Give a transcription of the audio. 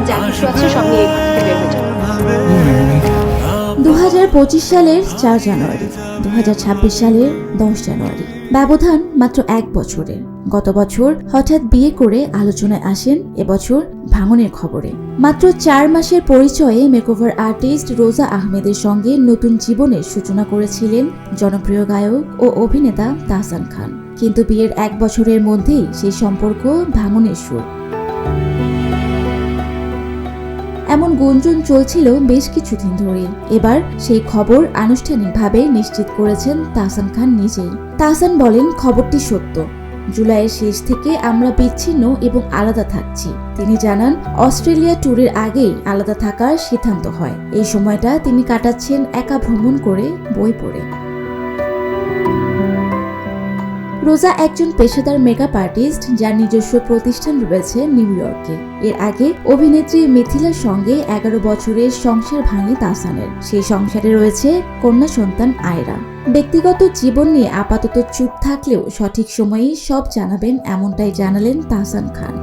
যা কিছু আছে সব নিয়ে ঘর থেকে বের হয়ে যাও। 2025 সালের 4 জানুয়ারি, 2026 সালের 10 জানুয়ারি, ব্যবধান মাত্র 1 বছরের। গত বছর হঠাৎ বিয়ে করে আলোচনায় আসেন এবছর ভাঙনের খবরে। মাত্র 4 মাসের পরিচয়ে মেকওভার আর্টিস্ট রোজা আহমেদের সঙ্গে নতুন জীবনের সূচনা করেছিলেন জনপ্রিয় গায়ক ও অভিনেতা তাহসান খান। কিন্তু বিয়ের 1 বছরের মধ্যেই সেই সম্পর্ক ভাঙনের সুর। এমন গুঞ্জন চলছিল বেশ কিছুদিন ধরে। এবার সেই খবর আনুষ্ঠানিকভাবে নিশ্চিত করেছেন তাহসান খান নিজেই। তাহসান বলেন, খবরটি সত্য। জুলাইয়ের শেষ থেকে আমরা বিচ্ছিন্ন এবং আলাদা থাকছি। তিনি জানান, অস্ট্রেলিয়া ট্যুরের আগেই আলাদা থাকার সিদ্ধান্ত হয়। এই সময়টা তিনি কাটাচ্ছেন একা ভ্রমণ করে, বই পড়ে। রোজা একজন পেশাদার মেকআপ আর্টিস্ট, যার নিজস্ব প্রতিষ্ঠান রয়েছে নিউ ইয়র্কে। এর আগে অভিনেত্রী মিথিলার সঙ্গে 11 বছরের সংসার ভাঙে তাহসানের। সেই সংসারে রয়েছে কন্যা সন্তান আয়রা। ব্যক্তিগত জীবন নিয়ে আপাতত চুপ থাকলেও সঠিক সময়েই সব জানাবেন, এমনটাই জানালেন তাহসান খান।